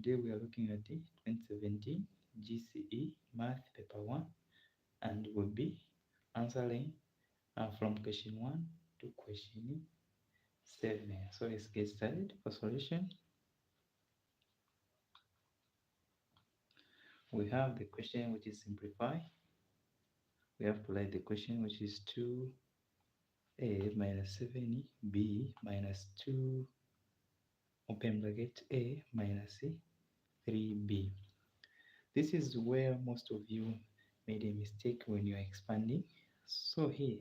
today we are looking at the 2017 GCE Math Paper 1 and we'll be answering from question 1 to question 7. So let's get started. For solution, we have the question which is simplify. We have to write the question which is 2a minus 7b minus 2 open bracket a minus 3b. This is where most of you made a mistake when you are expanding. So here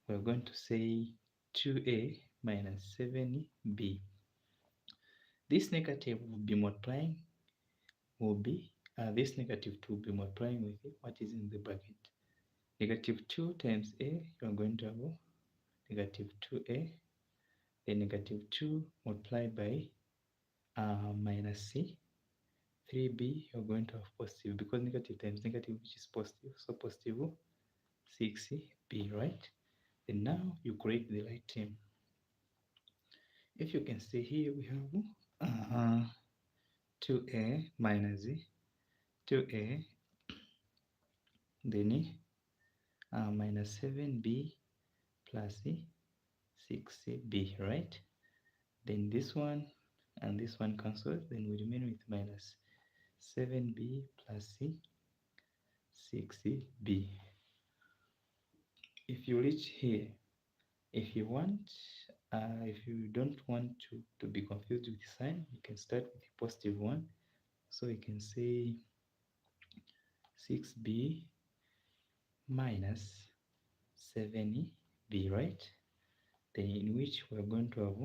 we're going to say 2a minus 7b. This negative will be multiplying, this negative 2 will be multiplying with what is in the bracket. Negative 2 times a, you're going to have negative 2a, then negative 2 multiplied by minus c. 3b, you're going to have positive, because negative times negative, which is positive, so positive 6b, right? And now you create the right term. If you can see here, we have 2a minus 2a, then minus 7b plus 6b, right? Then this one and this one cancels, then we remain with minus 7b plus 6b. If you reach here, if you don't want to be confused with the sign, you can start with the positive one. So you can say 6b minus 7b, right? Then in which we're going to have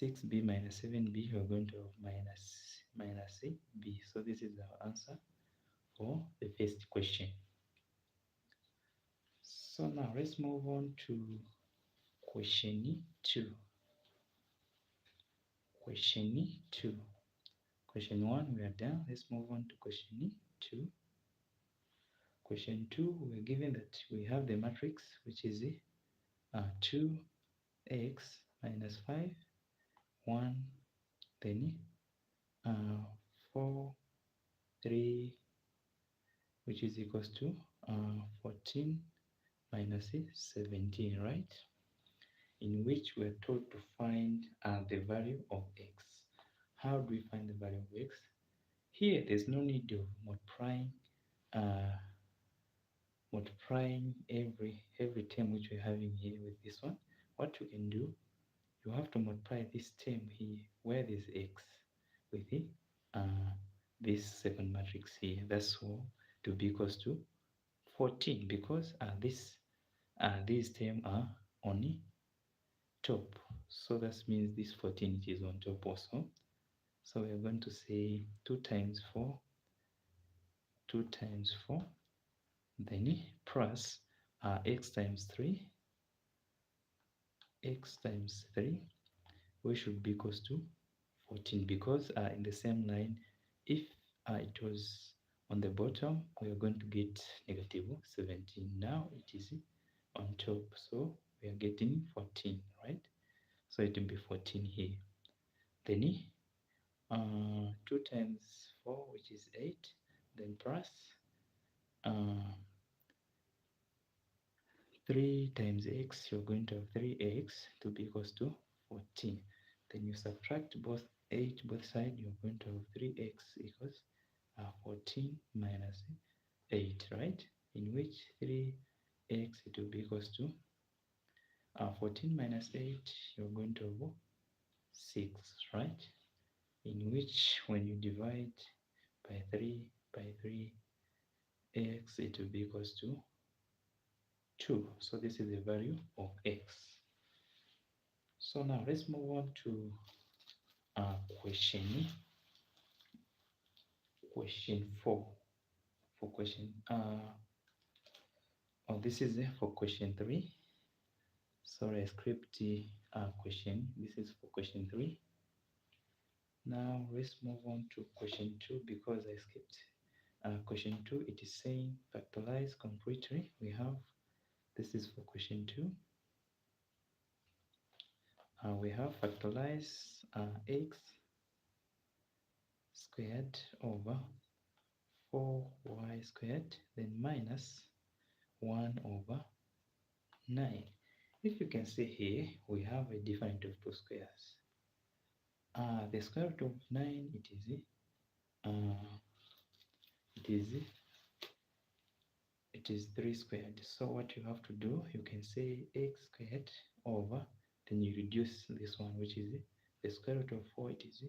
6b minus 7b, we're going to have minus b. So this is our answer for the first question. So now let's move on to question 2. Question 2. Question 1 we are done. Let's move on to question 2. Question 2, we're given that we have the matrix which is 2x minus 5, 1, then 4, 3, which is equals to 14 minus 17, right? In which we're told to find the value of x. How do we find the value of x? Here, there's no need of multiplying every term which we're having here with this one. What you can do, you have to multiply this term here where there's x with this second matrix here. That's all to be equals to 14, because these terms are on top. So that means this 14 is on top also. So we are going to say 2 times 4, then plus x times 3, which should be equals to 14, because in the same line, if it was on the bottom, we are going to get negative 17. Now it is on top, so we are getting 14, right? So it will be 14 here. Then 2 times 4, which is 8, then plus 3 times x, you're going to have 3x to be equals to 14. Then you subtract both sides, you're going to have 3x equals 14 minus 8, right? In which 3x it will be equals to 14 minus 8, you're going to have 6, right? In which when you divide by 3, x, it will be equals to 2. So this is the value of x. So now let's move on to question 4. For question this is for question 3. Sorry, I skipped the question. This is for question 3. Now let's move on to question 2, because I skipped question 2. It is saying factorize completely. We have, this is for question 2. we have factorize x squared over 4y squared, then minus 1 over 9. If you can see here, we have a difference of two squares. The square root of 9, it is 3 squared. So what you have to do, you can say x squared over, then you reduce this one, which is the square root of 4, it is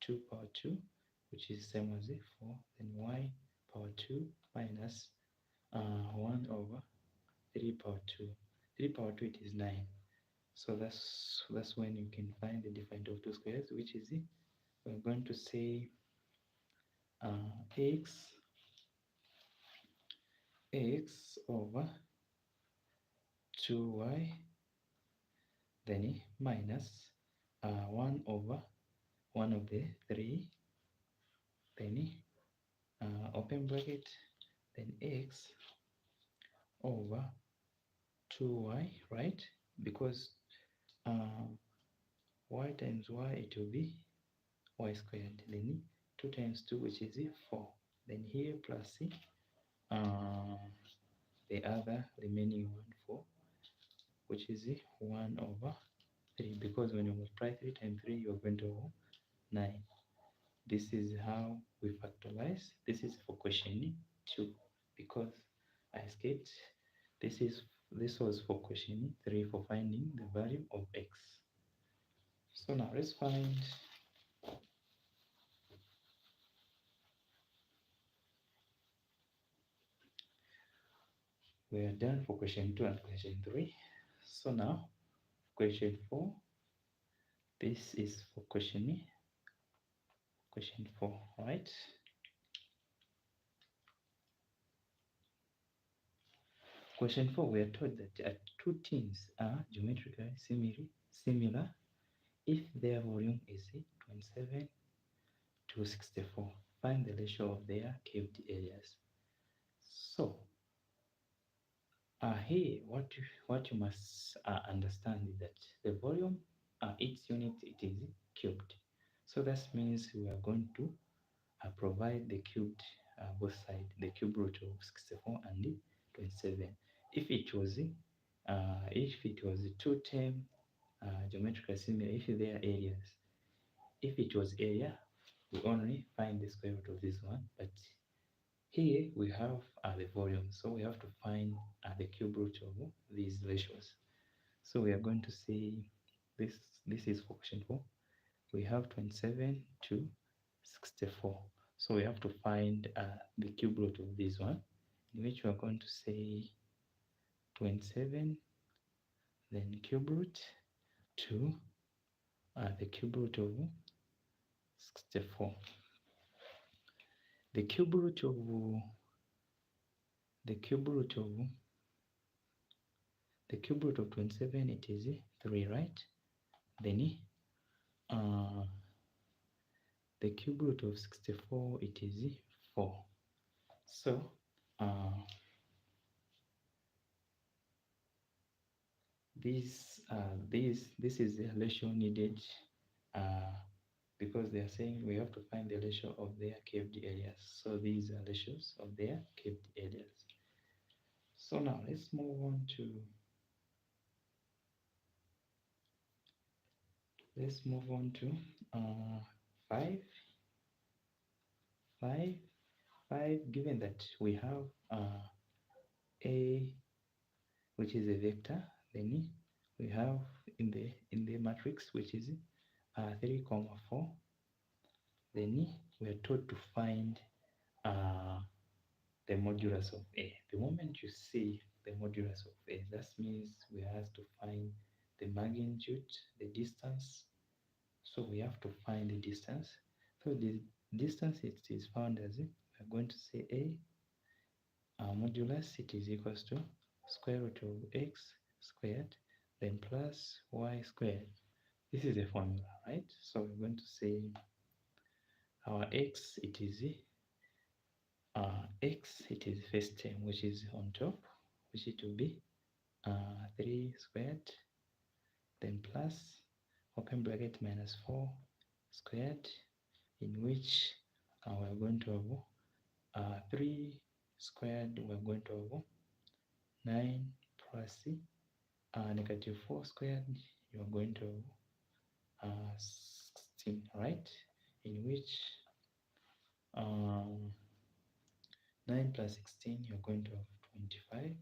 2 power 2, which is same as 4, then y power 2 minus 1 over 3 power 2. 3 power 2, it is 9. So that's when you can find the difference of two squares, which is we're going to say x over 2y, then minus 1 over 1 of the 3, then open bracket, then x over 2y, right? Because y times y, it will be y squared, then 2 times 2, which is 4, then here plus the other remaining one, 4, which is 1 over 3, because when you multiply 3 times 3, you're going to 9. This is how we factorize. This is for question 2, because I skipped. This was for question 3 for finding the value of x. So now let's find we are done for question 2 and question 3. So now question 4. This is for question 4, right? Question 4, we are told that two things are geometrically similar if their volume is 27 to 64. Find the ratio of their caved areas. So here what you must understand is that the volume, each unit, it is cubed. So that means we are going to provide the cubed both sides, the cube root of 64 and 27. If it was two term geometrically similar, if they are areas, if it was area, we only find the square root of this one, but here we have the volume, so we have to find the cube root of these ratios. So we are going to say this is for question 4. We have 27 to 64. So we have to find the cube root of this one, in which we are going to say 27, then cube root to the cube root of 64. The cube root of 27, it is 3, right? Then the cube root of 64, it is 4. So this is the ratio needed because they are saying we have to find the ratio of their caved areas. So these are ratios of their caved areas. So now let's move on to 5. 5, given that we have a, which is a vector, then we have in the matrix, which is 3, 4. Then we are told to find the modulus of A. The moment you see the modulus of A, that means we have to find the magnitude, the distance. So we have to find the distance. So the distance, it is found as, we are going to say A modulus, it is equals to square root of x squared, then plus y squared. This is the formula, right? So we're going to say our x, it is first term, which is on top, which it will be 3 squared, then plus open bracket minus 4 squared, in which we're going to have 3 squared, we're going to have 9 plus negative 4 squared, you're going to have 16, right? In which 9 plus 16, you're going to have 25.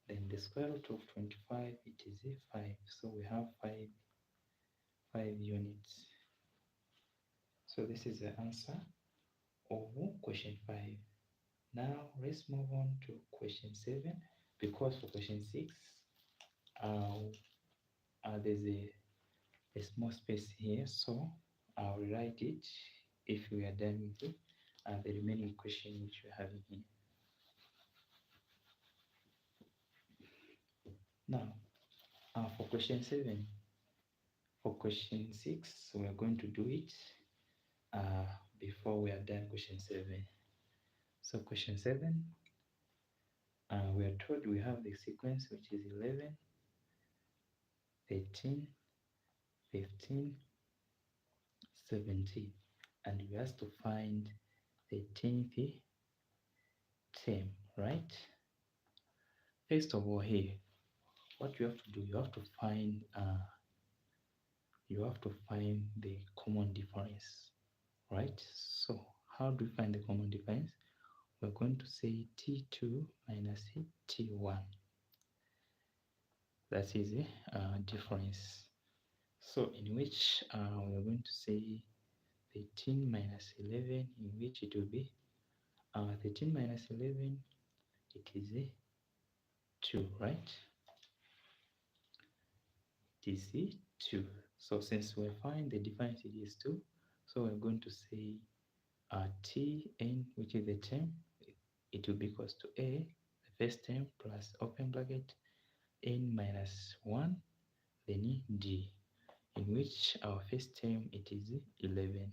Then the square root of 25, it is 5. So we have 5 units. So this is the answer of question 5. Now let's move on to question 7, because for question 6, there's a small space here, so I'll write it if we are done with the remaining question which we have here. Now, for question 7, for question 6, we are going to do it before we are done question 7. So question 7, we are told we have the sequence which is 11, 13, 15, 17, and we have to find the 10th term, right? First of all, here, what you have to do, you have to find the common difference, right? So how do we find the common difference? We're going to say T2 minus T1. That is a difference. So in which we're going to say 13 minus 11, in which it will be 13 minus 11, it is 2, right? It is 2. So since we find the difference, it is 2, so we're going to say Tn, which is the term, it will be equals to A, the first term, plus open bracket, n minus 1, then d, in which our first term, it is 11.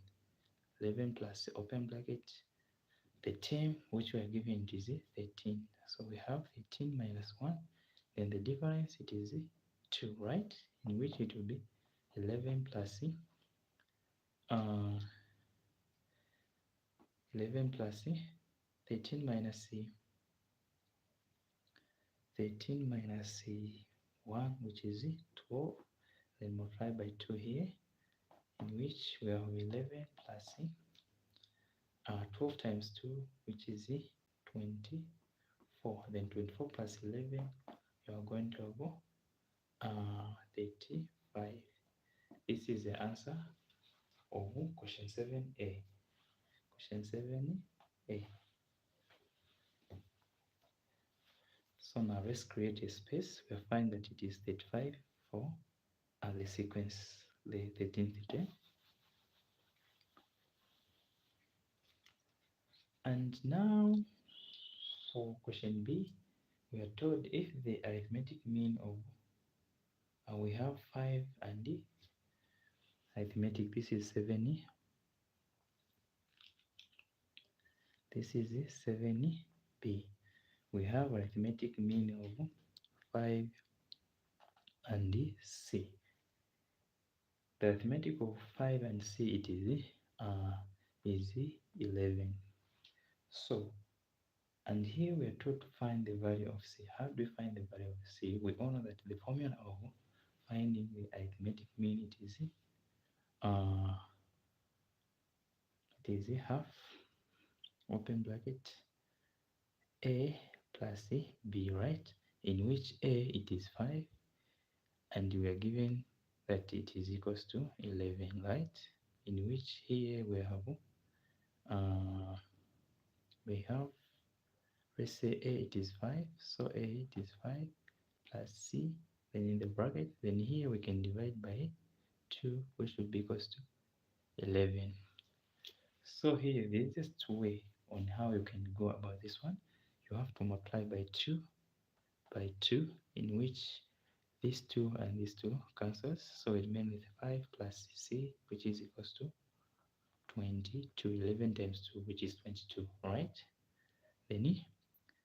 11 plus open bracket, the term which we are given, it is 13. So we have 13 minus 1, then the difference, it is 2, right? In which it will be 11 plus 11 plus 13 minus 13 minus 1, which is 12, then multiply by 2 here, in which we have 11 plus 12 times 2, which is 24. Then 24 plus 11, you are going to have 35. This is the answer of question 7a. Question 7a. So now let's create a space. We'll find that it is 35 for the sequence, the 13th term. And now for question B, we are told if the arithmetic mean of we have 5 and the arithmetic, this is 7, this is 7b. We have arithmetic mean of 5 and c. The arithmetic of 5 and c, it is 11. So, and here we are told to find the value of c. How do we find the value of c? We all know that the formula of finding the arithmetic mean, it is half open bracket a plus b, right? In which a, it is 5, and we are given that it is equals to 11, right? In which here we have, let's say a, it is 5, so a, it is 5 plus c, then in the bracket, then here we can divide by 2, which will be equals to 11. So here, the easiest way on how you can go about this one, you have to multiply by 2, in which these 2 and these 2 cancels, so it remains with 5 plus c, which is equals to 22. 11 times 2, which is 22, right? Then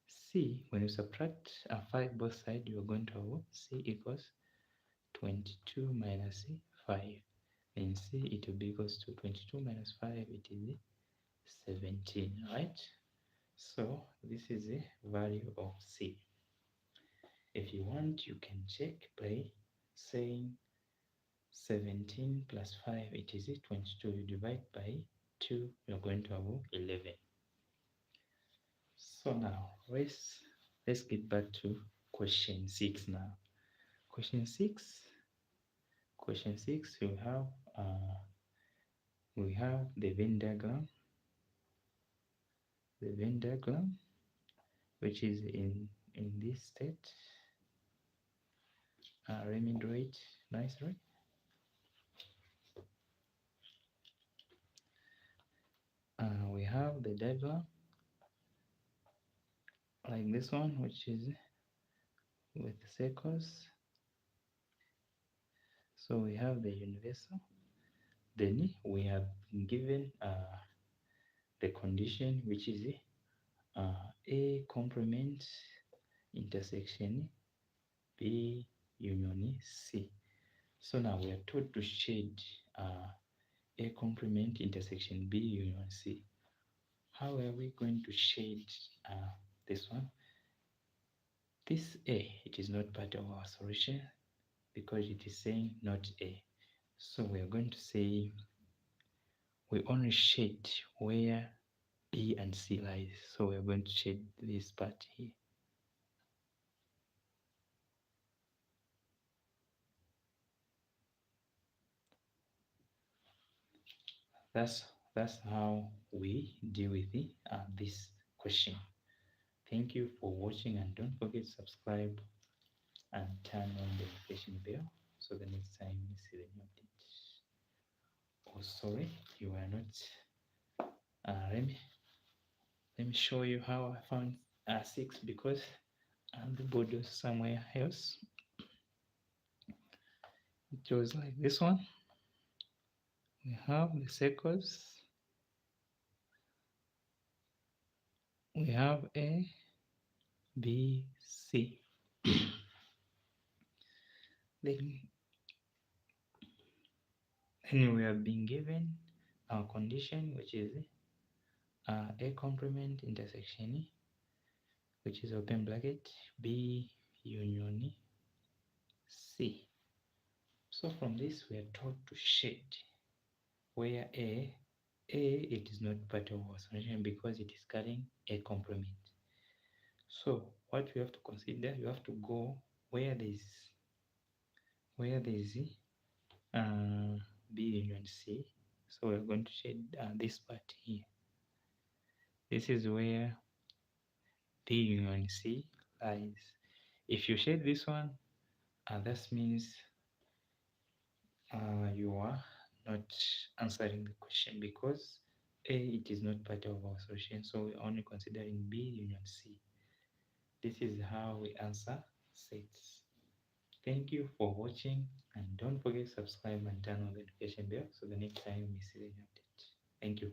c, when you subtract 5 both sides, you are going to have c equals 22 minus 5. In C, it will be equals to 22 minus 5, it is 17, right? So this is the value of C. If you want, you can check by saying 17 plus 5, it is 22. You divide by 2, you're going to have 11. So now let's get back to question 6 now. Question 6, we have the Venn diagram, which is in this state. Let me draw it nicely. We have the diagram like this one, which is with circles. So we have the universal. Then we have been given the condition, which is A complement intersection B union C. So now we are told to shade A complement intersection B union C. How are we going to shade this one? This A, it is not part of our solution because it is saying not A. So we are going to say we only shade where B and C lies. So we are going to shade this part here. That's how we deal with this question. Thank you for watching, and don't forget to subscribe and turn on the notification bell so the next time you see the new update. Oh, sorry, you are not. Let me show you how I found 6 because the board was somewhere else. It was like this one. We have the circles. We have A, B, C. then we have been given our condition, which is A complement intersection, which is open bracket, B union C. So from this, we are told to shade where A, it is not part of our solution because it is carrying A complement. So what we have to consider, you have to go where there is B union C. So we're going to shade this part here. This is where B union C lies. If you shade this one, that means you are not answering the question because A, it is not part of our solution, so we're only considering B union C. This is how we answer sets. Thank you for watching, and don't forget to subscribe and turn on the notification bell so the next time we see the new update. Thank you.